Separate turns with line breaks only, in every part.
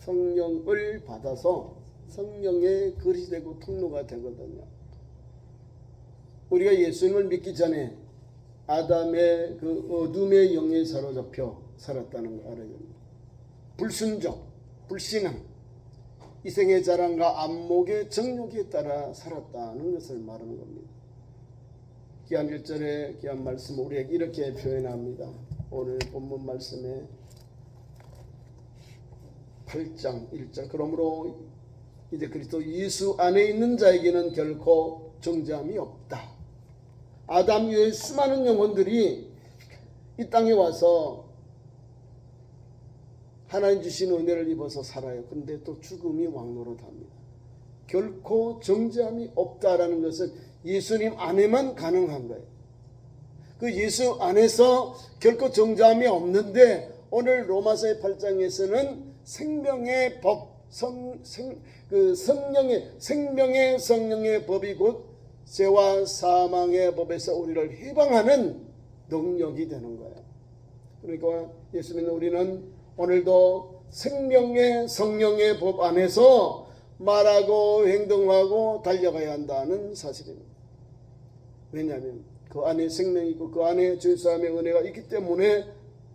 성령을 받아서 성령의 그릇이 되고 통로가 되거든요. 우리가 예수님을 믿기 전에 아담의 그 어둠의 영에 사로잡혀 살았다는 걸 알아야 됩니다. 불순종, 불신앙, 이생의 자랑과 안목의 정욕에 따라 살았다는 것을 말하는 겁니다. 귀한 1절의 귀한 말씀을 우리에게 이렇게 표현합니다. 오늘 본문 말씀에 8장 1절 그러므로 이제 그리스도 예수 안에 있는 자에게는 결코 정죄함이 없다. 아담 위에 수많은 영혼들이 이 땅에 와서 하나님 주신 은혜를 입어서 살아요. 그런데 또 죽음이 왕노릇합니다. 결코 정죄함이 없다라는 것은 예수님 안에만 가능한 거예요. 그 예수 안에서 결코 정죄함이 없는데 오늘 로마서의 8장에서는 생명의 법, 생명의 법이 곧 죄와 사망의 법에서 우리를 해방하는 능력이 되는 거예요. 그러니까 예수 믿는 우리는 오늘도 생명의 성령의 법 안에서 말하고 행동하고 달려가야 한다는 사실입니다. 왜냐하면 그 안에 생명이 있고 그 안에 죄사함의 은혜가 있기 때문에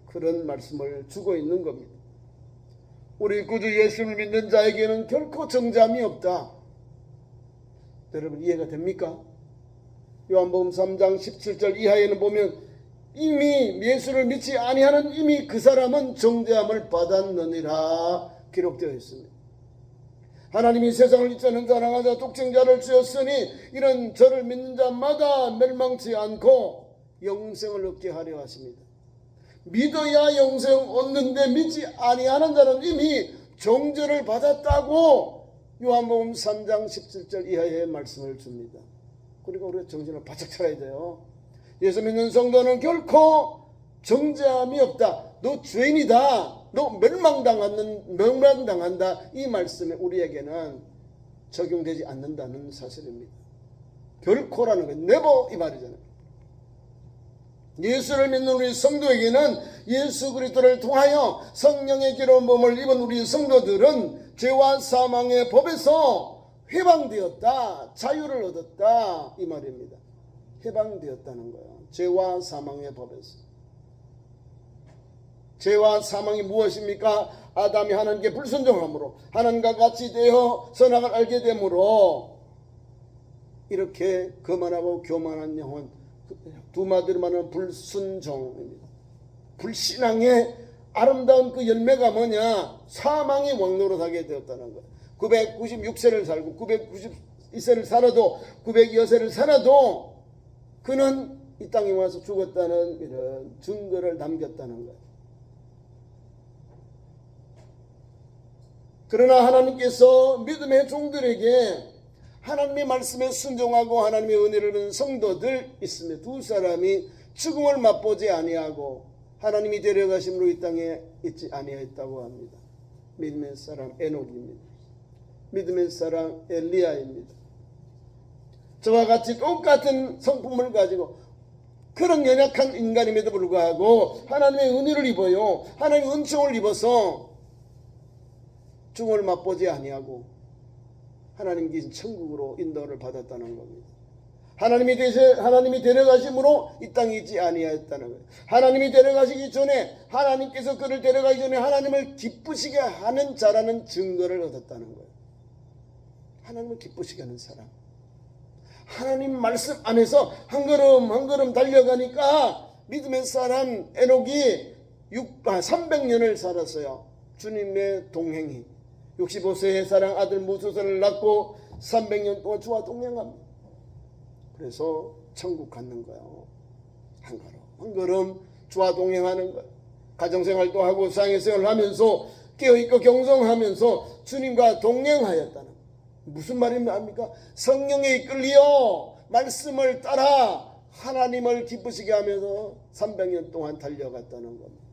그런 말씀을 주고 있는 겁니다. 우리 구주 예수를 믿는 자에게는 결코 정죄함이 없다. 여러분 이해가 됩니까? 요한복음 3장 17절 이하에는 보면 이미 예수를 믿지 아니하는 이미 그 사람은 정죄함을 받았느니라 기록되어 있습니다. 하나님이 세상을 이처럼 사랑하사 독생자를 주었으니 이런 저를 믿는 자마다 멸망치 않고 영생을 얻게 하려 하십니다. 믿어야 영생 얻는데 믿지 아니하는 자는 이미 정죄를 받았다고 요한복음 3장 17절 이하의 말씀을 줍니다. 그리고 우리가 정신을 바짝 차려야 돼요. 예수 믿는 성도는 결코 정죄함이 없다. 너 죄인이다. 너 멸망당한다. 이 말씀이 우리에게는 적용되지 않는다는 사실입니다. 결코라는 건 never 이 말이잖아요. 예수를 믿는 우리 성도에게는 예수 그리스도를 통하여 성령의 기름 부음을 입은 우리 성도들은 죄와 사망의 법에서 해방되었다. 자유를 얻었다. 이 말입니다. 해방되었다는 거예요. 죄와 사망의 법에서. 죄와 사망이 무엇입니까? 아담이 하나님께 불순종함으로 하나님과 같이 되어 선악을 알게 되므로 이렇게 거만하고 교만한 영혼, 두마디로 말하는 불순종입니다. 불신앙의 아름다운 그 열매가 뭐냐? 사망이 왕노릇하게 되었다는 거예요. 996세를 살고 992세를 살아도 902세를 살아도 그는 이 땅에 와서 죽었다는 이런 증거를 남겼다는 거예요. 그러나 하나님께서 믿음의 종들에게 하나님의 말씀에 순종하고 하나님의 은혜를 받는 성도들 있으며 두 사람이 죽음을 맛보지 아니하고 하나님이 데려가심으로 이 땅에 있지 아니하였다고 합니다. 믿음의 사람 에녹입니다. 믿음의 사람 엘리야입니다. 저와 같이 똑같은 성품을 가지고 그런 연약한 인간임에도 불구하고 하나님의 은혜를 입어요. 하나님의 은총을 입어서 죽음을 맛보지 아니하고 하나님 계신 천국으로 인도를 받았다는 겁니다. 하나님이 데려가심으로 이 땅에 있지 아니하였다는 거예요. 하나님이 데려가시기 전에 하나님께서 그를 데려가기 전에 하나님을 기쁘시게 하는 자라는 증거를 얻었다는 거예요. 하나님을 기쁘시게 하는 사람. 하나님 말씀 안에서 한 걸음 한 걸음 달려가니까 믿음의 사람 에녹이 300년을 살았어요. 주님의 동행이 65세의 사랑 아들 무소선을 낳고 300년 동안 주와 동행합니다. 그래서 천국 갖는 거예요. 한 걸음 한 걸음 주와 동행하는 거예요. 가정생활도 하고 사회생활을 하면서 깨어있고 경성하면서 주님과 동행하였다는 거예요. 무슨 말입니까? 성령에 이끌려 말씀을 따라 하나님을 기쁘시게 하면서 300년 동안 달려갔다는 겁니다.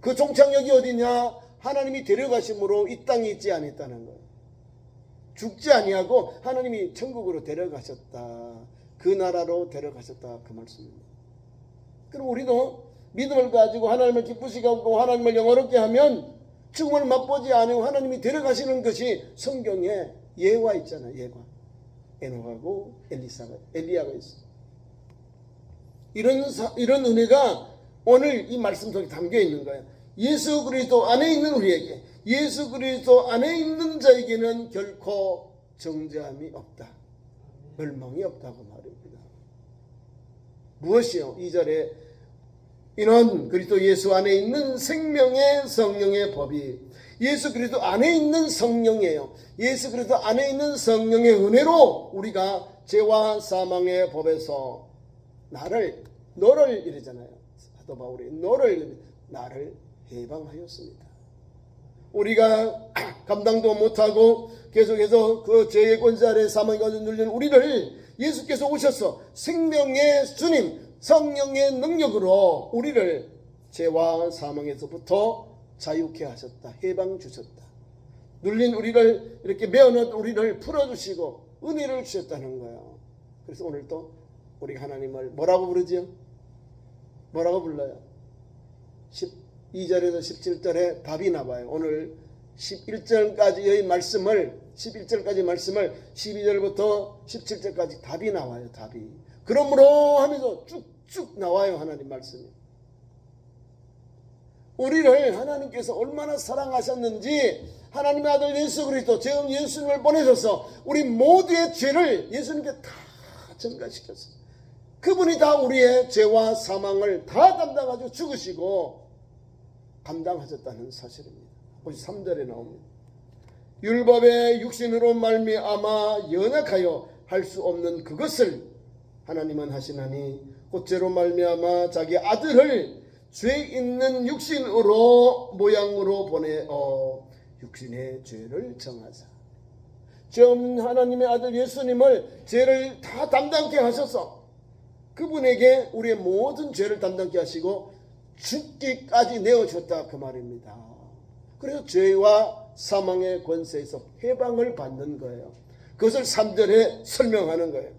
그 종착역이 어디냐? 하나님이 데려가심으로 이 땅에 있지 않았다는 거예요. 죽지 아니하고 하나님이 천국으로 데려가셨다. 그 나라로 데려가셨다. 그 말씀입니다. 그럼 우리도 믿음을 가지고 하나님을 기쁘시게 하고 하나님을 영화롭게 하면 죽음을 맛보지 않으면 하나님이 데려가시는 것이 성경에 예화 있잖아요. 예화. 에녹하고 엘리야가 있어. 이런 은혜가 오늘 이 말씀 속에 담겨 있는 거예요. 예수 그리스도 안에 있는 우리에게, 예수 그리스도 안에 있는 자에게는 결코 정죄함이 없다. 멸망이 없다고 말입니다. 무엇이요? 2절에 이는 그리스도 예수 안에 있는 생명의 성령의 법이, 예수 그리스도 안에 있는 성령이에요. 예수 그리스도 안에 있는 성령의 은혜로 우리가 죄와 사망의 법에서 너를 이러잖아요. 사도 바울이 나를 해방하였습니다. 우리가 감당도 못하고 계속해서 그 죄의 권세 아래 사망에 눌린 우리를 예수께서 오셔서 생명의 주님 성령의 능력으로 우리를 죄와 사망에서부터 자유케 하셨다. 해방 주셨다. 눌린 우리를 이렇게 메어놓은 우리를 풀어주시고 은혜를 주셨다는 거예요. 그래서 오늘 또 우리 하나님을 뭐라고 부르지요? 뭐라고 불러요? 12절에서 17절에 답이 나와요. 오늘 11절까지의 말씀을 12절부터 17절까지 답이 나와요. 답이. 그러므로 하면서 쭉쭉 나와요. 하나님 말씀이. 우리를 하나님께서 얼마나 사랑하셨는지, 하나님의 아들 예수 그리스도 즉 예수님을 보내셔서 우리 모두의 죄를 예수님께 다 전가시켰어요. 그분이 다 우리의 죄와 사망을 다 담당하시고 죽으시고 감당하셨다는 사실입니다. 53절에 나옵니다. 율법의 육신으로 말미암아 연약하여 할 수 없는 그것을 하나님은 하시나니 곧 죄로 말미암아 자기 아들을 죄 있는 육신으로 모양으로 보내어 육신의 죄를 정하사, 죄 없는 하나님의 아들 예수님을 죄를 다 담당케 하셔서 그분에게 우리의 모든 죄를 담당케 하시고 죽기까지 내어줬다 그 말입니다. 그래서 죄와 사망의 권세에서 해방을 받는 거예요. 그것을 3절에 설명하는 거예요.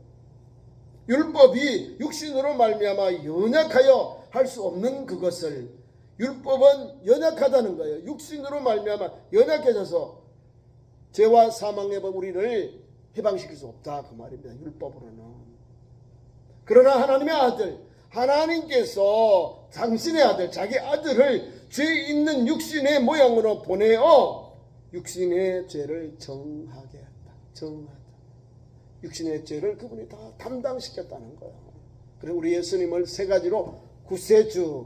율법이 육신으로 말미암아 연약하여 할 수 없는 그것을, 율법은 연약하다는 거예요. 육신으로 말미암아 연약해져서 죄와 사망의 법 우리를 해방시킬 수 없다 그 말입니다. 율법으로는. 그러나 하나님의 아들, 하나님께서 당신의 아들, 자기 아들을 죄 있는 육신의 모양으로 보내어 육신의 죄를 정하게 했다. 정하다. 육신의 죄를 그분이 다 담당시켰다는 거예요. 그래서 우리 예수님을 세 가지로 구세주,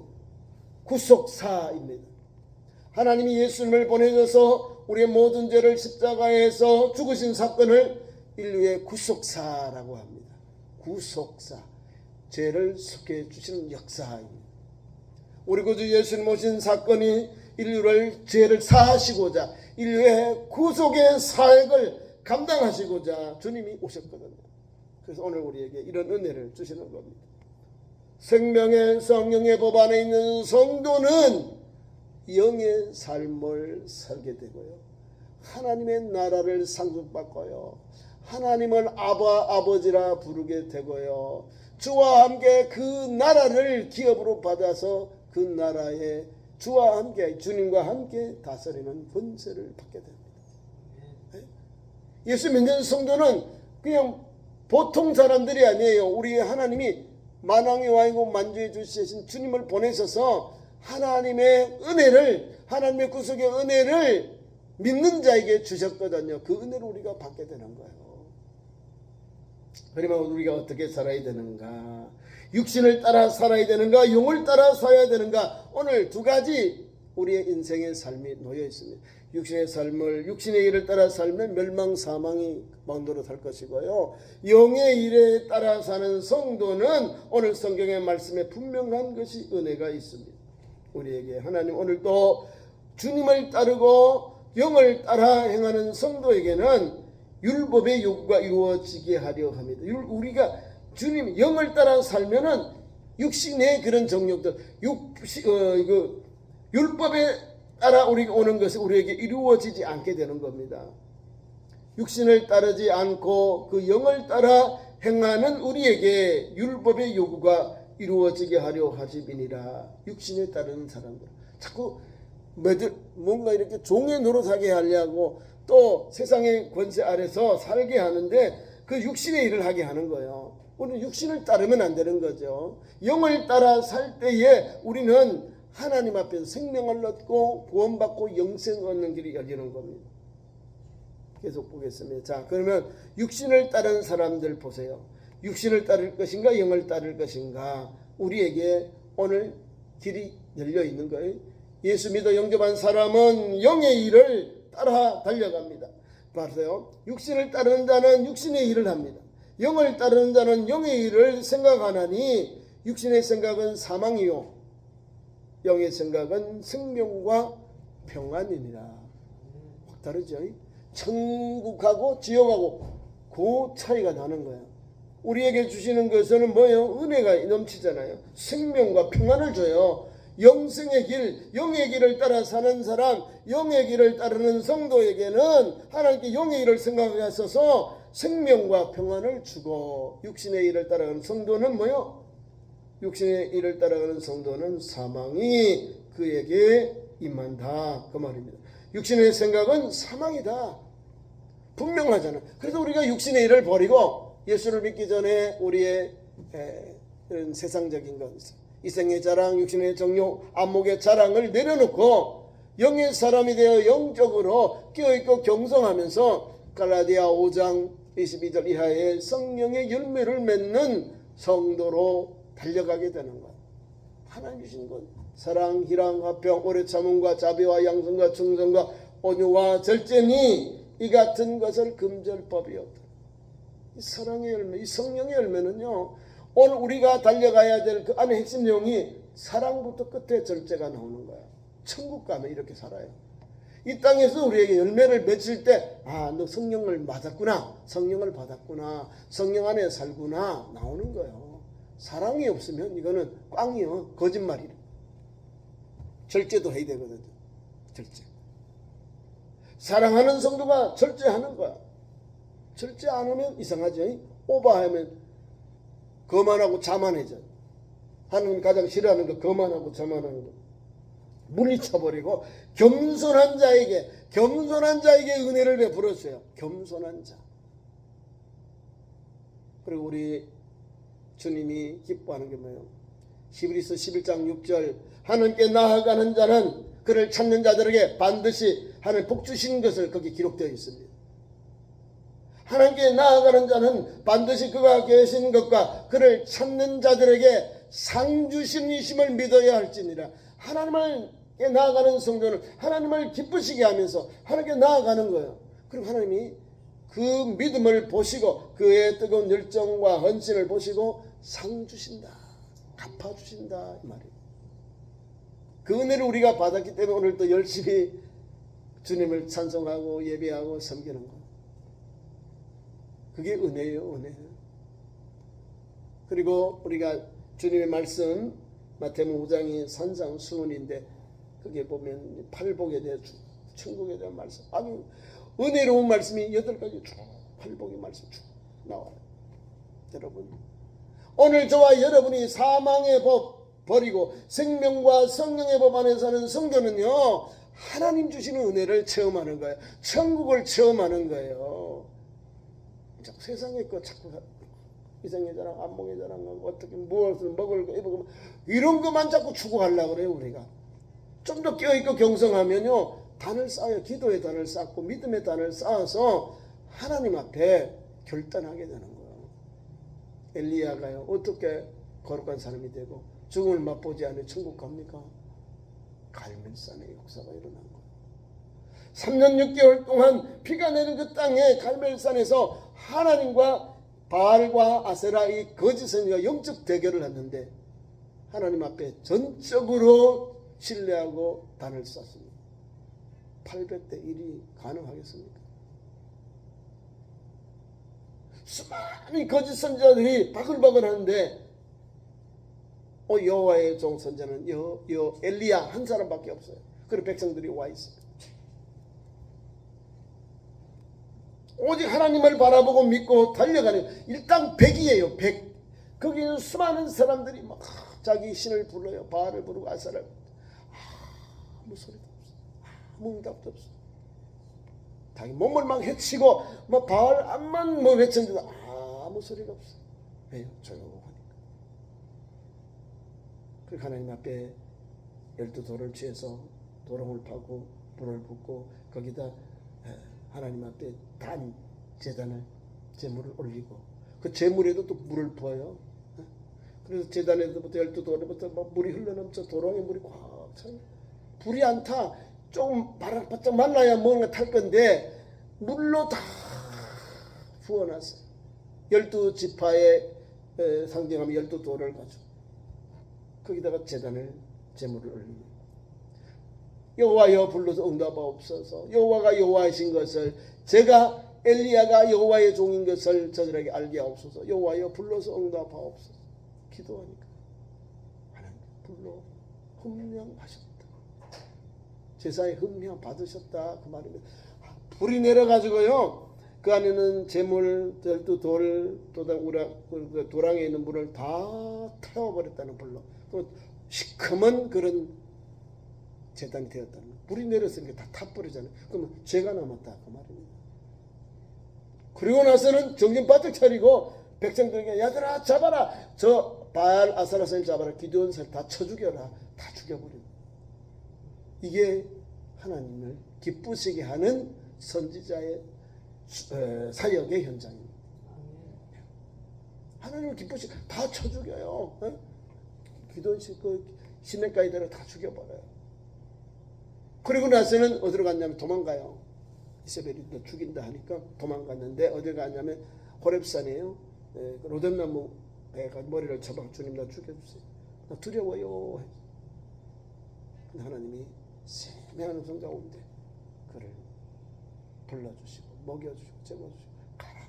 구속사입니다. 하나님이 예수님을 보내셔서 우리의 모든 죄를 십자가에서 죽으신 사건을 인류의 구속사라고 합니다. 구속사, 죄를 속해 주시는 역사입니다. 우리 구주 예수님 오신 사건이 인류를 죄를 사하시고자, 인류의 구속의 사역을 감당하시고자 주님이 오셨거든요. 그래서 오늘 우리에게 이런 은혜를 주시는 겁니다. 생명의 성령의 법 안에 있는 성도는 영의 삶을 살게 되고요, 하나님의 나라를 상속받고요, 하나님을 아버지라 부르게 되고요, 주와 함께 그 나라를 기업으로 받아서 그 나라에 주와 함께, 주님과 함께 다스리는 권세를 받게 됩니다. 예수 믿는 성도는 그냥 보통 사람들이 아니에요. 우리 하나님이 만왕의 왕이고 만주의 주시신 주님을 보내셔서 하나님의 은혜를, 하나님의 구속의 은혜를 믿는 자에게 주셨거든요. 그 은혜를 우리가 받게 되는 거예요. 그러면 우리가 어떻게 살아야 되는가? 육신을 따라 살아야 되는가? 영을 따라 살아야 되는가? 오늘 두 가지 우리의 인생의 삶이 놓여 있습니다. 육신의 삶을, 육신의 일을 따라 살면 멸망 사망이 망도로 살 것이고요, 영의 일에 따라 사는 성도는 오늘 성경의 말씀에 분명한 것이 은혜가 있습니다. 우리에게 하나님 오늘도 주님을 따르고 영을 따라 행하는 성도에게는 율법의 요구가 이루어지게 하려 합니다. 우리가 주님 영을 따라 살면은 육신의 그런 정욕들, 율법에 따라 우리가 오는 것이 우리에게 이루어지지 않게 되는 겁니다. 육신을 따르지 않고 그 영을 따라 행하는 우리에게 율법의 요구가 이루어지게 하려 하심이니라. 육신에 따르는 사람들, 자꾸 뭔가 이렇게 종의 노릇하게 하려고 또 세상의 권세 아래서 살게 하는데 그 육신의 일을 하게 하는 거예요. 우리는 육신을 따르면 안 되는 거죠. 영을 따라 살 때에 우리는 하나님 앞에서 생명을 얻고 구원받고 영생 얻는 길이 열리는 겁니다. 계속 보겠습니다. 자, 그러면 육신을 따르는 사람들 보세요. 육신을 따를 것인가 영을 따를 것인가, 우리에게 오늘 길이 열려 있는 거예요. 예수 믿어 영접한 사람은 영의 일을 따라 달려갑니다. 봐세요. 육신을 따르는 자는 육신의 일을 합니다. 영을 따르는 자는 영의 일을 생각하나니 육신의 생각은 사망이요 영의 생각은 생명과 평안이니라. 확 다르죠. 천국하고 지옥하고 그 차이가 나는 거예요. 우리에게 주시는 것은 뭐예요? 은혜가 넘치잖아요. 생명과 평안을 줘요. 영생의 길, 영의 길을 따라 사는 사람, 영의 길을 따르는 성도에게는 하나님께 영의 일을 생각하게 하셔서 생명과 평안을 주고, 육신의 일을 따라가는 성도는 뭐요? 육신의 일을 따라가는 성도는 사망이 그에게 임한다, 그 말입니다. 육신의 생각은 사망이다, 분명하잖아요. 그래서 우리가 육신의 일을 버리고 예수를 믿기 전에 우리의 이런 세상적인 것, 이생의 자랑, 육신의 정욕, 안목의 자랑을 내려놓고 영의 사람이 되어 영적으로 깨어있고 경성하면서 갈라디아 5장 22절 이하의 성령의 열매를 맺는 성도로 달려가게 되는 것. 하나님 주신 것, 사랑, 희랑, 화평, 오래 참음과 자비와 양선과 충성과 온유와 절제니 이 같은 것을 금절 법이 없다. 이 사랑의 열매, 이 성령의 열매는요, 오늘 우리가 달려가야 될 그 안에 핵심 내용이 사랑부터 끝에 절제가 나오는 거야. 천국 가면 이렇게 살아요. 이 땅에서 우리에게 열매를 맺을 때, 아, 너 성령을 맞았구나, 성령을 받았구나, 성령 안에 살구나, 나오는 거예요. 사랑이 없으면 이거는 꽝이요, 거짓말이래. 절제도 해야 되거든요. 절제. 사랑하는 성도가 절제하는 거야. 절제 안 하면 이상하죠. 오버하면 거만하고 자만해져. 하나님 가장 싫어하는 거 거만하고 자만하는 거. 물리쳐버리고 겸손한 자에게 은혜를 베풀었어요. 겸손한 자. 그리고 우리 주님이 기뻐하는 게 뭐예요? 히브리서 11장 6절 하나님께 나아가는 자는 그를 찾는 자들에게 반드시 하나님 복 주시는 것을 거기 기록되어 있습니다. 하나님께 나아가는 자는 반드시 그가 계신 것과 그를 찾는 자들에게 상 주심이심을 믿어야 할지니라. 하나님께 나아가는 성도는 하나님을 기쁘시게 하면서 하나님께 나아가는 거예요. 그럼 하나님이 그 믿음을 보시고 그의 뜨거운 열정과 헌신을 보시고 상 주신다, 갚아주신다, 이 말이에요. 그 은혜를 우리가 받았기 때문에 오늘 또 열심히 주님을 찬송하고 예배하고 섬기는 거예요. 그게 은혜예요, 은혜. 그리고 우리가 주님의 말씀 마태복음 5장이 산상수훈인데 거기에 보면 팔복에 대해 천국에 대한 말씀, 아주 은혜로운 말씀이 8가지 쭉 팔복의 말씀 쭉 나와요. 여러분, 오늘 저와 여러분이 사망의 법 버리고 생명과 성령의 법 안에 사는 성도는요, 하나님 주시는 은혜를 체험하는 거예요. 천국을 체험하는 거예요. 자꾸 세상의 것, 자꾸 이생의 자랑, 안목의 자랑, 어떻게 무엇을 먹을 거, 입을 거, 이런 것만 자꾸 추구하려고 그래요. 우리가 좀 더 깨어있고 경성하면요, 단을 쌓아요. 기도의 단을 쌓고 믿음의 단을 쌓아서 하나님 앞에 결단하게 되는 거예요. 엘리야가요, 어떻게 거룩한 사람이 되고 죽음을 맛보지 않으면 천국 갑니까? 갈멜산의 역사가 일어난 거예요. 3년 6개월 동안 비가 내린 그 땅에 갈멜산에서 하나님과 바알과 아세라 이 거짓 선지가 영적 대결을 했는데 하나님 앞에 전적으로 신뢰하고 단을 쌌습니다. 800대 1이 가능하겠습니까? 수많은 거짓 선지자들이 바글바글 하는데 여호와의 종 선지자는 엘리야 한 사람밖에 없어요. 그리고 백성들이 와 있습니다. 오직 하나님을 바라보고 믿고 달려가는 일당 100이에요. 100. 거기는 수많은 사람들이 막 자기 신을 불러요. 바알을 부르고 아세라를 부르고 아무 소리도 없어요. 아무 응답도 없어. 자기 몸을 막 해치고 뭐 바알 암만 뭐 외쳤는데도 아무 소리가 없어. 왜요? 조용하니까. 그리고 하나님 앞에 12돌을 취해서 도롱을 파고 불을 붓고 거기다 하나님 앞에 단 제단을 제물을 올리고 그 제물에도 또 물을 부어요. 그래서 제단에서부터 12돌에부터 막 물이 흘러넘쳐 도롱에 물이 꽉 차요. 불이 안 타. 좀 바짝 말라야 뭔가 탈 건데 물로 다 부어놨어요. 12지파의 상징하면 12돌을 가지고 거기다가 제물을 올립니다. 여호와여 불러서 응답하옵소서. 여호와가 여호와이신 것을 제가 엘리야가 여호와의 종인 것을 저들에게 알게 하옵소서. 여호와여 불러서 응답하옵소서. 기도하니까 하나님 불러 훈명하셨다. 제사에 흠명 받으셨다 그 말입니다. 불이 내려가지고요 그 안에는 재물, 12돌, 도랑에 있는 물을 다 태워버렸다는 불로 또 시커먼 그런 제단이 되었다는 거예요. 불이 내렸으니까 다 타버리잖아요. 그러면 죄가 남았다 그 말입니다. 그리고 나서는 정신 바짝 차리고 백성들에게 야들아 잡아라 저 바알 아사라선을 잡아라 기드온을 다 쳐 죽여라 다 죽여버립니다. 이게 하나님을 기쁘시게 하는 선지자의 사역의 현장입니다. 하나님을 기쁘시게 다 쳐 죽여요. 기드온 그 시냇가이들을 다 죽여버려요. 그리고 나서는 어디로 갔냐면 도망가요. 이세벨이 너 죽인다 하니까 도망갔는데 어디 갔냐면 호렙산이에요. 로뎀나무 배가 머리를 잡아 주님 나 죽여주세요. 나 두려워요. 근데 하나님이 세매한 음성 가운데 그를 불러주시고 먹여주시고 재워주시고 가라.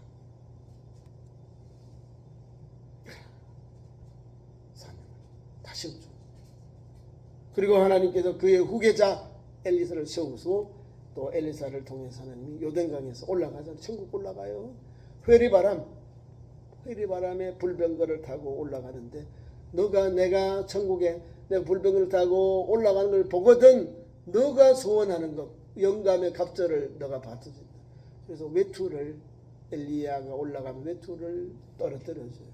사명을 다시 줘. 그리고 하나님께서 그의 후계자 엘리사를 세우시고 또 엘리사를 통해서 하나님이 요단강에서 올라가서 천국 올라가요. 회리바람에 불병거를 타고 올라가는데 내가 천국에 내 불병거를 타고 올라가는 걸 보거든 너가 소원하는 것 영감의 갑절을 너가 받아준다. 그래서 외투를 엘리야가 올라가면 외투를 떨어뜨려줘요.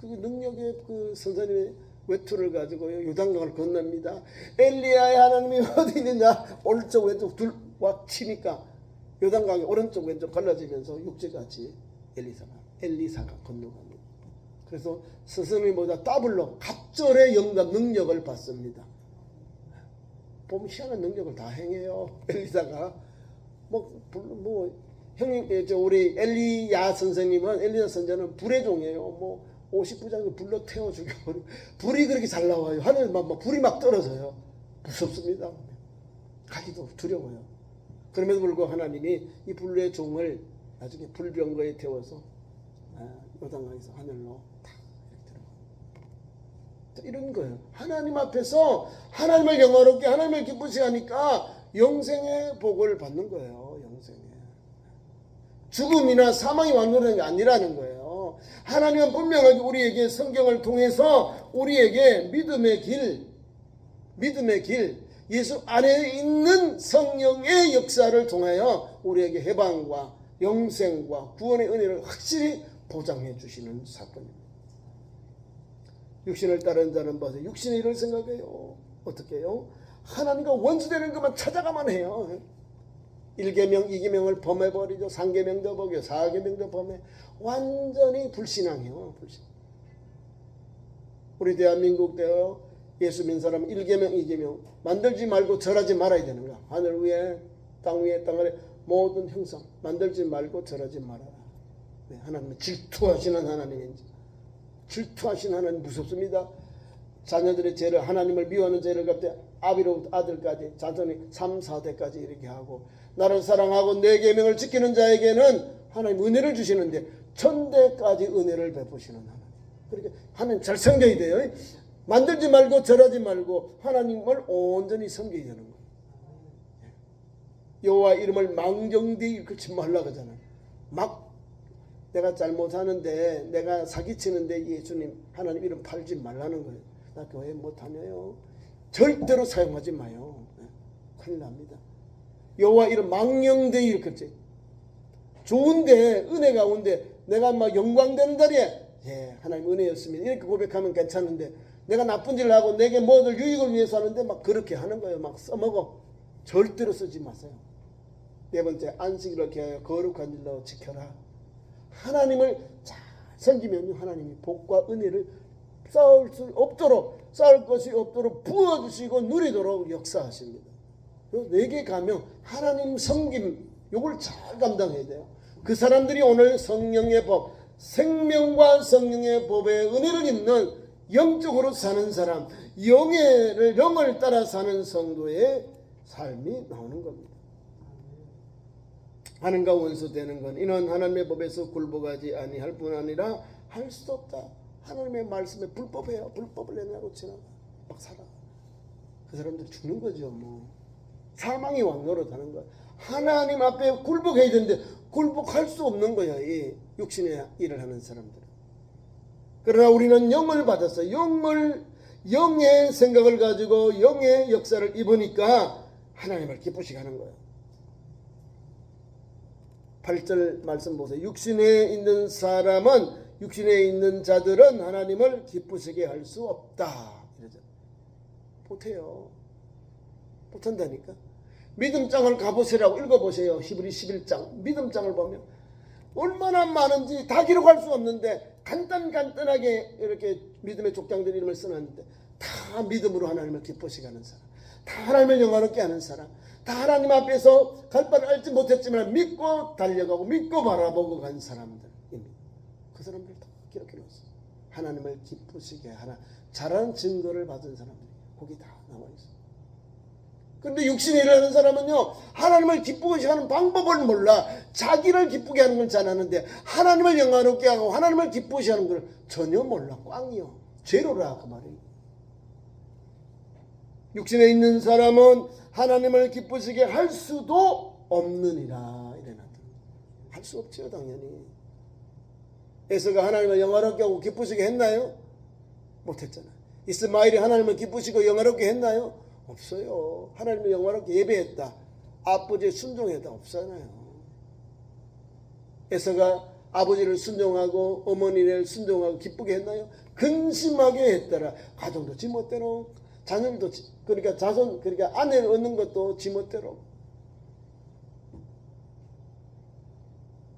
그게 능력의 그 선생님의 외투를 가지고요 요단강을 건넙니다. 엘리야의 하나님이 어디 있느냐 오른쪽 왼쪽 둘 와 치니까 요단강이 오른쪽 왼쪽 갈라지면서 육지같이 엘리사가 건너갑니다. 그래서 스승님보다 더블로 갑절의 영감 능력을 받습니다. 보면 희한한 능력을 다 행해요. 엘리사가 형님 우리 엘리야 선생님은 엘리야 선생은 불의 종이에요. 50부장을 불로 태워 죽여버려. 불이 그렇게 잘 나와요. 하늘 불이 막 떨어져요. 무섭습니다. 가기도 두려워요. 그럼에도 불구하고 하나님이 이 불의 종을 나중에 불병거에 태워서 요단강에서 하늘로 다 이렇게 들어가요. 이런 거예요. 하나님 앞에서 하나님을 영화롭게 하나님을 기쁘시게 하니까 영생의 복을 받는 거예요. 영생의 죽음이나 사망이 완전한 게 아니라는 거예요. 하나님은 분명하게 우리에게 성경을 통해서 우리에게 믿음의 길 예수 안에 있는 성령의 역사를 통하여 우리에게 해방과 영생과 구원의 은혜를 확실히 보장해 주시는 사건입니다. 육신을 따르는 자는 봐서 육신의 일을 생각해요. 어떻게 해요? 하나님과 원수되는 것만 찾아가만 해요. 1계명, 2계명을 범해버리죠. 3계명도 범해요. 4계명도 범해. 완전히 불신앙해요. 불신. 우리 대한민국대요. 예수 믿는 사람은 1계명, 2계명 만들지 말고 절하지 말아야 되는 거야. 하늘 위에, 땅 위에, 땅 아래 모든 형상 만들지 말고 절하지 말아라. 네, 하나님은 질투하시는 하나님인지. 질투하시는 하나님 무섭습니다. 자녀들의 죄를 하나님을 미워하는 죄를 갚되 아비로부터 아들까지 자손이 3, 4대까지 이렇게 하고 나를 사랑하고 내 계명을 지키는 자에게는 하나님 은혜를 주시는데 1000대까지 은혜를 베푸시는 하나님. 그러니까 하나님 잘 섬겨야 돼요. 만들지 말고 절하지 말고 하나님을 온전히 섬겨야 되는 거예요. 여호와 이름을 망정되이 일컫지 말라고 하잖아요. 막 내가 잘못하는데 내가 사기치는데 예수님 하나님 이름 팔지 말라는 거예요. 나 교회 못 다녀요. 절대로 사용하지 마요. 큰일 납니다. 여호와 이름 망령되이 일컫지. 좋은데 은혜 가운데 내가 막 영광되는 자리에 예 하나님 은혜였습니다 이렇게 고백하면 괜찮은데 내가 나쁜 일을 하고 내게 뭐를 유익을 위해서 하는데 막 그렇게 하는 거예요. 막 써먹어. 절대로 쓰지 마세요. 네 번째, 안식일을 기하여 거룩한 일로 지켜라. 하나님을 잘 섬기면 하나님이 복과 은혜를 쌓을 것이 없도록 부어주시고 누리도록 역사하십니다. 내게 가면 하나님 섬김 요걸 잘 감당해야 돼요. 그 사람들이 오늘 성령의 법, 생명과 성령의 법의 은혜를 입는 영적으로 사는 사람, 영을 따라 사는 성도의 삶이 나오는 겁니다. 하나님과 원수되는 건 이는 하나님의 법에서 굴복하지 아니할 뿐 아니라 할 수 없다. 하나님의 말씀에 불법해요. 불법을 내냐고 지나가 막 살아. 그 사람들 죽는 거죠. 뭐 사망이 왕노릇하는 거야. 하나님 앞에 굴복해야 되는데 굴복할 수 없는 거야. 이 육신의 일을 하는 사람들은. 그러나 우리는 영을 받아서 영의 생각을 가지고 영의 역사를 입으니까 하나님을 기쁘시게 하는 거예요. 8절 말씀 보세요. 육신에 있는 자들은 하나님을 기쁘시게 할 수 없다. 이러죠. 못해요. 못한다니까. 믿음장을 가보시라고 읽어보세요. 히브리 11장. 믿음장을 보면 얼마나 많은지 다 기록할 수 없는데 간단하게 이렇게 믿음의 족장들 이름을 써놨는데 다 믿음으로 하나님을 기쁘시게 하는 사람, 다 하나님을 영화롭게 하는 사람, 다 하나님 앞에서 갈 바를 알지 못했지만 믿고 달려가고 믿고 바라보고 간 사람들입니다. 그 사람들 다 기록해놨어요. 하나님을 기쁘시게 하나 잘하는 증거를 받은 사람들이 거기 다 나와있어요. 그런데 육신에 일하는 사람은요, 하나님을 기쁘게 하는 방법을 몰라. 자기를 기쁘게 하는 걸 잘 아는데 하나님을 영화롭게 하고 하나님을 기쁘게 하는 걸 전혀 몰라. 꽝이요. 죄로라 그 말이에요. 육신에 있는 사람은 하나님을 기쁘시게 할 수도 없느니라. 이래놨다. 할 수 없죠 당연히. 에서가 하나님을 영화롭게 하고 기쁘시게 했나요? 못했잖아요. 이스마엘이 하나님을 기쁘시고 영화롭게 했나요? 없어요. 하나님을 영화롭게 예배했다. 아버지에 순종했다. 없잖아요. 에서가 아버지를 순종하고 어머니를 순종하고 기쁘게 했나요? 근심하게 했더라. 가정도 지멋대로, 자녀도 그러니까 자손 그러니까 아내를 얻는 것도 지멋대로.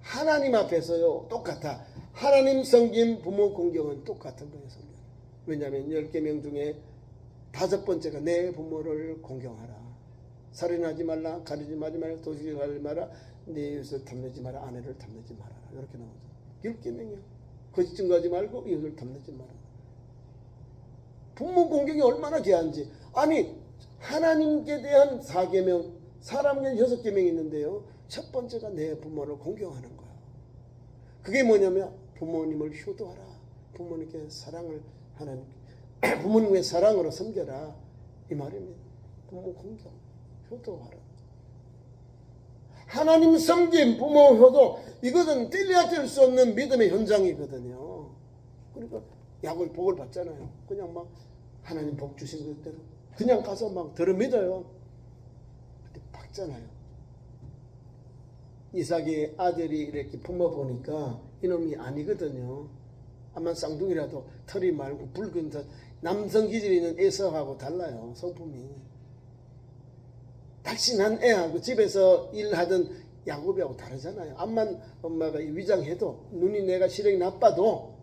하나님 앞에서요 똑같아. 하나님 섬김, 부모 공경은 똑같은 거예요. 성경. 왜냐하면 10계명 중에 5번째가 내 부모를 공경하라. 살인하지 말라, 가리지 말지 말라, 도둑질하지 마라, 내 이웃을 탐내지 마라, 아내를 탐내지 마라. 이렇게 나오죠. 10계명이요. 거짓 증거하지 말고 이웃을 탐내지 마라. 부모 공경이 얼마나 귀한지. 아니 하나님께 대한 4계명, 사람에게 6계명이 있는데요. 첫 번째가 내 부모를 공경하는 거야. 그게 뭐냐면 부모님을 효도하라. 부모님께 사랑을 하나님 부모님의 사랑으로 섬겨라. 이 말입니다. 부모 공경, 효도하라. 하나님 섬김, 부모 효도, 이것은 뗄래야 뗄 수 없는 믿음의 현장이거든요. 그러니까 약을 복을 받잖아요. 그냥 막 하나님 복 주신 것대로 그냥 가서 막 들어 믿어요. 근데 박잖아요. 이삭의 아들이 이렇게 품어 보니까 이놈이 아니거든요. 아마 쌍둥이라도 털이 말고 붉은 남성 기질이 있는 에서하고 달라요. 성품이. 날씬한 애하고 집에서 일하던 야곱이하고 다르잖아요. 암만 엄마가 위장해도 눈이 내가 시력이 나빠도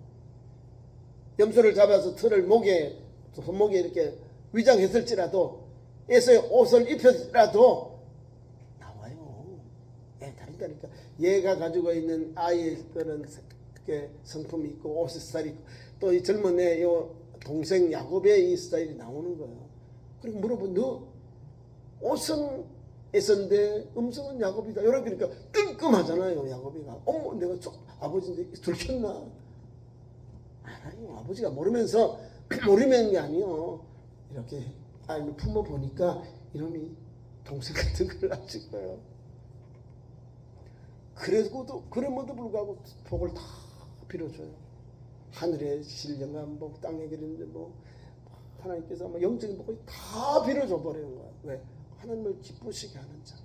염소를 잡아서 털을 목에 손목에 이렇게 위장했을지라도 에서의 옷을 입혔더라도 나와요. 다르다니까. 얘가 가지고 있는 아이의 그런 성품이 있고 옷의 스타일이 있고 또 이 젊은 애 요 동생 야곱의 이 스타일이 나오는 거예요. 그리고 물어보면 너 옷은 에서인데 음성은 야곱이다. 이렇게 그러니까 뜬끔하잖아요. 야곱이가. 어머 내가 아버지인데 들켰나? 알아요. 아버지가 모르면서 모르는 게 아니요. 이렇게 아이를 품어 보니까 이놈이 동생 같은 걸 낳을 거예요. 그럼에도 불구하고 복을 다 빌어줘요. 하늘의 신령한 복, 땅에 기르는 복, 하나님께서 영적인 복을 다 빌어줘 버리는 거야. 왜? 하나님을 기쁘시게 하는 자.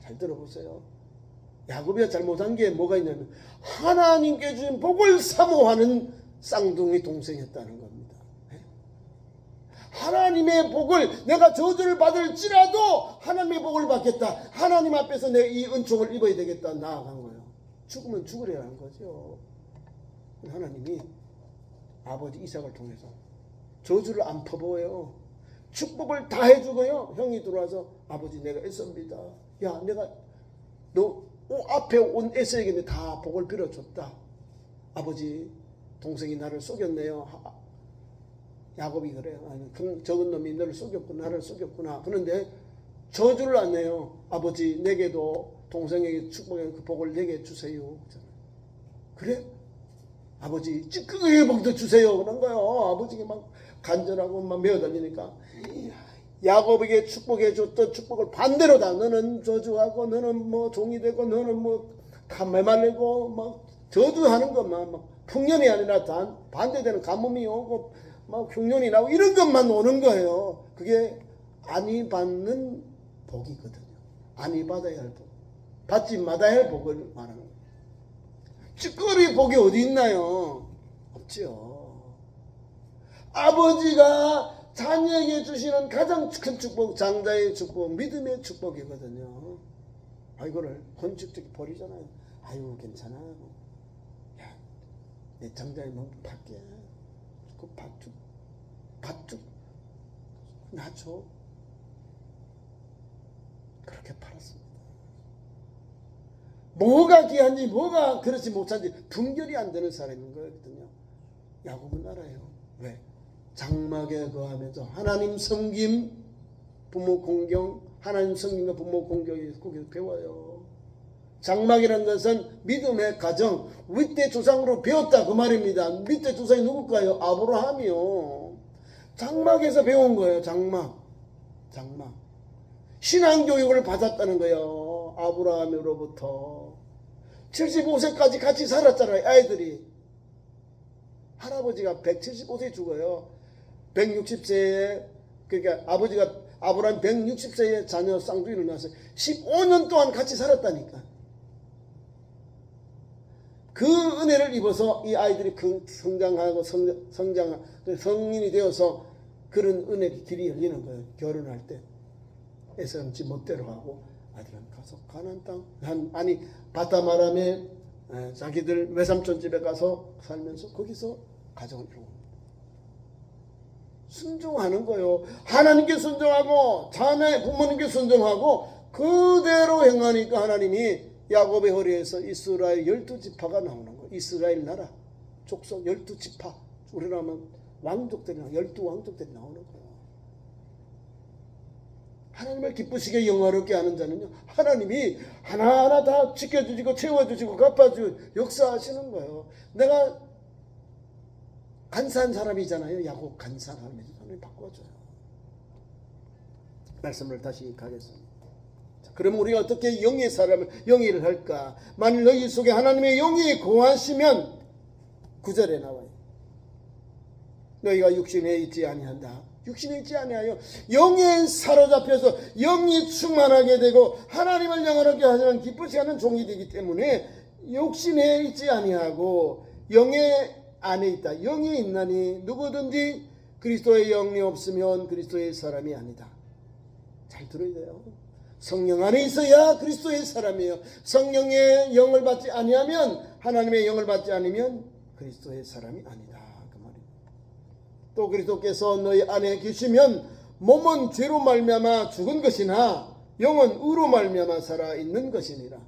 잘 들어보세요. 야곱이 잘못한 게 뭐가 있냐면 하나님께 주신 복을 사모하는 쌍둥이 동생이었다는 겁니다. 하나님의 복을, 내가 저주를 받을지라도 하나님의 복을 받겠다. 하나님 앞에서 내가 이 은총을 입어야 되겠다. 나아간 거예요. 죽으면 죽으려는 거죠. 하나님이 아버지 이삭을 통해서 저주를 안 퍼부어요. 축복을 다 해주고요. 형이 들어와서 아버지 내가 애써입니다. 야, 내가 너 앞에 온 에서에게 다 복을 빌어줬다. 아버지, 동생이 나를 속였네요. 야곱이 그래요. 아니, 적은 놈이 너를 속였구나, 나를 속였구나. 그런데 저주를 안 내요. 아버지, 내게도 동생에게 축복의 그 복을 내게 주세요. 그래? 아버지, 찌끄게 복도 주세요. 그런 거요. 아버지가 막 간절하고 막 메어달리니까 야곱에게 축복해 줬던 축복을 반대로 다. 너는 저주하고, 너는 뭐 종이 되고, 너는 뭐 다 메말리고, 막 저주하는 것만, 막 풍년이 아니라 다 반대되는 가뭄이 오고, 막 흉년이 나고, 이런 것만 오는 거예요. 그게 아니 받는 복이거든요. 아니 받아야 할 복. 받지 마다야 할 복을 말하는 거예요. 찌꺼리 복이 어디 있나요? 없지요. 아버지가 자녀에게 주시는 가장 큰 축복, 장자의 축복, 믿음의 축복이거든요. 이거를 건축적이 버리잖아요. 아유, 괜찮아. 야, 내 장자의 몸 팔게. 그 밭죽 나줘. 그렇게 팔았습니다. 뭐가 귀한지, 뭐가 그렇지 못한지 분별이 안 되는 사람인 거거든요. 야곱은 알아요. 왜? 장막에 거하면서 하나님 섬김, 부모 공경, 하나님 섬김과 부모 공경이 거기서 배워요. 장막이라는 것은 믿음의 가정, 밑에 조상으로 배웠다 그 말입니다. 밑에 조상이 누굴까요? 아브라함이요. 장막에서 배운 거예요. 장막. 신앙교육을 받았다는 거예요. 아브라함으로부터. 75세까지 같이 살았잖아요. 아이들이. 할아버지가 175세에 죽어요. 160세에, 그러니까 아브라함 160세에 자녀 쌍둥이를 낳았어요. 15년 동안 같이 살았다니까. 그 은혜를 입어서 이 아이들이 성장하고 성인이 되어서 그런 은혜의 길이 열리는 거예요. 결혼할 때. 에서는 지 멋대로 하고 아들은 가서 가나안 땅, 아니 바타마람에 자기들 외삼촌 집에 가서 살면서 거기서 가정을 이루고 순종하는 거예요. 하나님께 순종하고 자녀 부모님께 순종하고 그대로 행하니까 하나님이 야곱의 허리에서 이스라엘 12지파가 나오는 거예요. 이스라엘 나라 족속 12지파, 우리로 하면 왕족들이 12왕족들이 나오는 거예요. 하나님을 기쁘시게 영화롭게 하는 자는요, 하나님이 하나하나 다 지켜주시고 채워주시고 갚아주고 역사하시는 거예요. 내가 간사한 사람이잖아요. 야곱 간사한 사람이죠. 하나님 바꿔줘요. 말씀을 다시 가겠습니다. 자, 그럼 우리가 어떻게 영의 사람을 영의를 할까? 만일 너희 속에 하나님의 영이 거하시면 9절에 나와요. 너희가 육신에 있지 아니한다. 육신에 있지 아니하여 영에 사로잡혀서 영이 충만하게 되고 하나님을 영원하게 하시는 기쁘지 않은 종이 되기 때문에 육신에 있지 아니하고 영의 안에 있다. 영이 있나니 누구든지 그리스도의 영이 없으면 그리스도의 사람이 아니다. 잘 들어야 돼요. 성령 안에 있어야 그리스도의 사람이에요. 성령의 영을 받지 아니하면, 하나님의 영을 받지 않으면 그리스도의 사람이 아니다. 또 그리스도께서 너희 안에 계시면 몸은 죄로 말미암아 죽은 것이나 영은 의로 말미암아 살아있는 것이니라.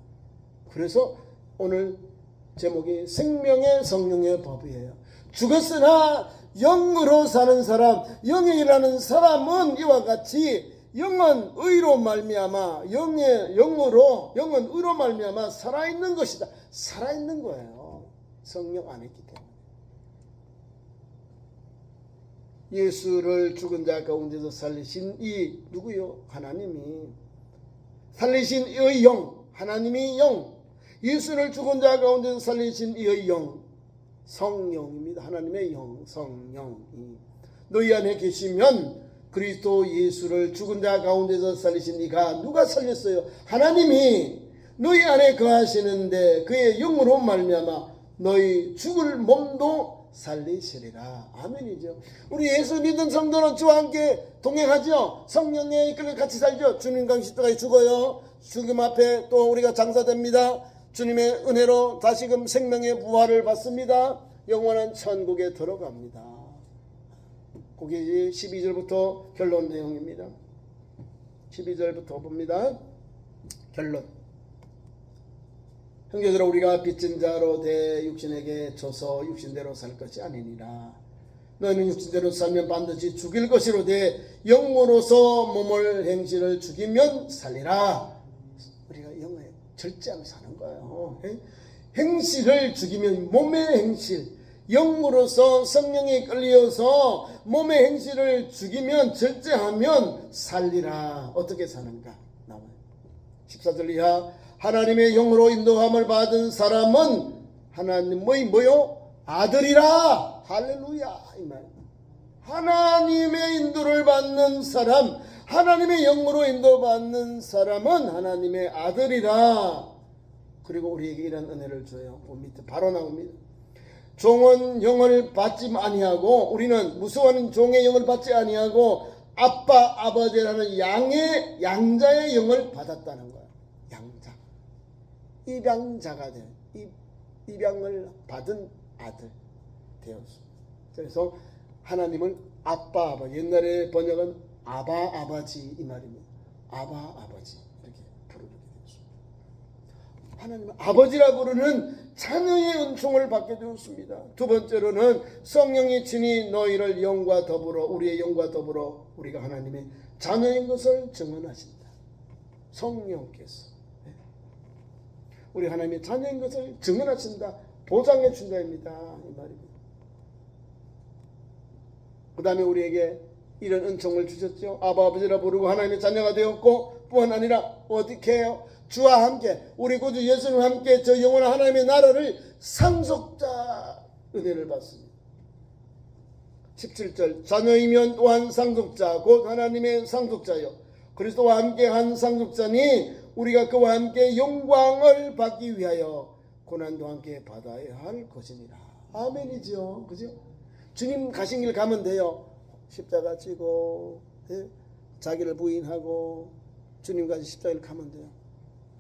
그래서 오늘 제목이 생명의 성령의 법이에요. 죽었으나 영으로 사는 사람, 영에 일하는 사람은 이와 같이 영은 의로 말미암아 영은 의로 말미암아 살아있는 것이다. 살아있는 거예요. 성령 안에 있기 때문에. 예수를 죽은 자 가운데서 살리신 이 누구요? 하나님이 살리신 이의 영, 하나님이 영, 예수를 죽은 자 가운데서 살리신 이의 영, 성령입니다. 하나님의 영, 성령이 너희 안에 계시면 그리스도 예수를 죽은 자 가운데서 살리신 이가 누가 살렸어요? 하나님이 너희 안에 거하시는데 그의 영으로 말미암아 너희 죽을 몸도 살리시리라. 아멘이죠. 우리 예수 믿는 성도는 주와 함께 동행하죠. 성령에 이끌려 같이 살죠. 주님과 십자가에 죽어요. 죽음 앞에 또 우리가 장사됩니다. 주님의 은혜로 다시금 생명의 부활을 받습니다. 영원한 천국에 들어갑니다. 그게 12절부터 결론 내용입니다. 12절부터 봅니다. 결론. 형제들아, 우리가 빚진 자로 대 육신에게 줘서 육신대로 살 것이 아니니라. 너희는 육신대로 살면 반드시 죽일 것이로되 영으로서 몸을 행실을 죽이면 살리라. 우리가 영에 절제하며 사는 거예요. 행실을 죽이면 몸의 행실, 영으로서 성령에 끌려서 몸의 행실을 죽이면 절제하면 살리라. 어떻게 사는가? 나와요. 14절 이하. 하나님의 영으로 인도함을 받은 사람은 하나님의 뭐요? 아들이라. 할렐루야. 이 말. 하나님의 인도를 받는 사람, 하나님의 영으로 인도받는 사람은 하나님의 아들이라. 그리고 우리에게 이런 은혜를 줘요. 밑에 바로 나옵니다. 종은 영을 받지 아니하고, 우리는 무서워하는 종의 영을 받지 아니하고 아빠 아버지라는 양자의 영을 받았다는 거예요. 양자, 입양자가 된, 입양을 받은 아들 되었습니다. 그래서 하나님을 아빠 아버지, 옛날에 번역은 아바 아버지 이 말입니다. 아바 아버지 이렇게 부르게 되었습니다. 하나님은 아버지라 부르는 자녀의 은총을 받게 되었습니다. 두 번째로는 성령이 친히 너희를 영과 더불어, 우리의 영과 더불어 우리가 하나님의 자녀인 것을 증언하신다. 성령께서 우리 하나님의 자녀인 것을 증언하신다, 보장해 준다입니다. 이 말입니다. 그 다음에 우리에게 이런 은총을 주셨죠. 아바 아버지라 부르고 하나님의 자녀가 되었고, 뿐 아니라 어떻게 해요? 주와 함께, 우리 구주 예수님과 함께 저 영원한 하나님의 나라를 상속자 은혜를 받습니다. 17절. 자녀이면 또한 상속자, 곧 하나님의 상속자요 그리스도와 함께 한 상속자니 우리가 그와 함께 영광을 받기 위하여 고난도 함께 받아야 할 것이니라. 아멘이죠. 그죠? 주님 가신 길 가면 돼요. 십자가 지고, 자기를 부인하고 주님까지 십자가를 가면 돼요.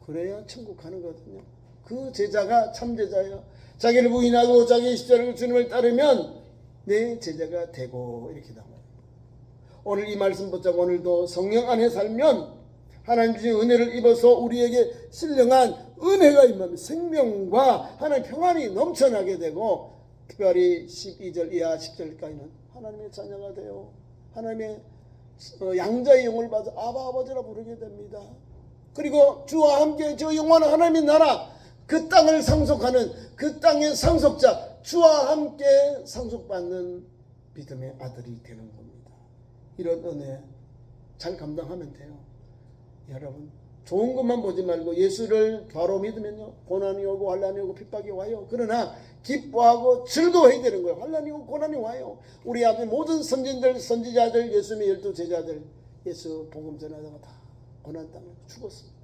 그래야 천국 가는 거거든요. 그 제자가 참 제자예요. 자기를 부인하고 자기의 십자가를 주님을 따르면 내 제자가 되고, 이렇게 나와요. 오늘 이 말씀 붙잡고 오늘도 성령 안에 살면 하나님 주신 은혜를 입어서 우리에게 신령한 은혜가 임하면 생명과 하나님 평안이 넘쳐나게 되고, 특별히 12절 이하 10절까지는 하나님의 자녀가 되어 하나님의 양자의 영을 받아 아바 아버지라 부르게 됩니다. 그리고 주와 함께 저 영원한 하나님의 나라, 그 땅을 상속하는, 그 땅의 상속자, 주와 함께 상속받는 믿음의 아들이 되는 겁니다. 이런 은혜 잘 감당하면 돼요. 여러분, 좋은 것만 보지 말고 예수를 바로 믿으면요, 고난이 오고 환난이 오고 핍박이 와요. 그러나 기뻐하고 즐거워해야 되는 거예요. 환난이 오고 고난이 와요. 우리 앞에 모든 선진들, 선지자들, 예수님의 12제자들 예수 복음 전하다가 다 고난 땅에 죽었습니다.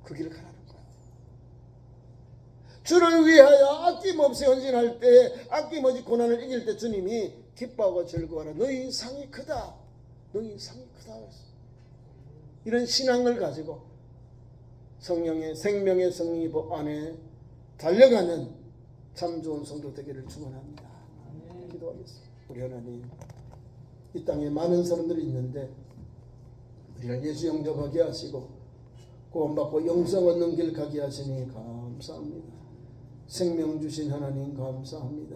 그 길을 가라는 거예요. 주를 위하여 아낌없이 헌신할 때, 아낌없이 고난을 이길 때 주님이 기뻐하고 즐거워하라. 너희 상이 크다. 너희 상이 크다. 이런 신앙을 가지고 성령의 생명의 성령의 법 안에 달려가는 참 좋은 성도 되기를 축원합니다. 기도하겠습니다. 우리 하나님, 이 땅에 많은 사람들이 있는데 우리를 예수 영접하게 하시고 구원받고 영생 얻는 길 가게 하시니 감사합니다. 생명 주신 하나님 감사합니다.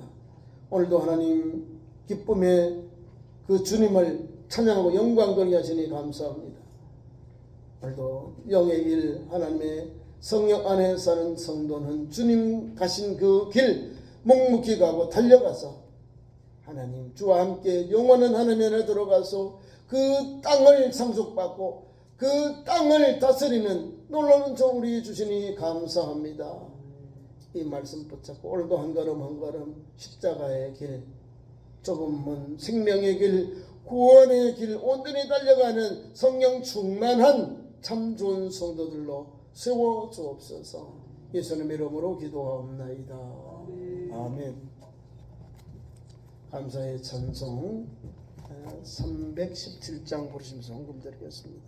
오늘도 하나님 기쁨의 그 주님을 찬양하고 영광 돌리게 하시니 감사합니다. 오늘도 영의 길, 하나님의 성령 안에 사는 성도는 주님 가신 그 길 묵묵히 가고 달려가서 하나님 주와 함께 영원한 하나님 안에 들어가서 그 땅을 상속받고 그 땅을 다스리는 놀라운 종 우리에게 주시니 감사합니다. 이 말씀 붙잡고 오늘도 한 걸음 한 걸음 십자가의 길, 조금은 생명의 길, 구원의 길 온전히 달려가는 성령 충만한 참 좋은 성도들로 세워 주옵소서. 예수님의 이름으로 기도하옵나이다. 아멘. 감사의 찬송 317장 부르심서 헌금 드리겠습니다.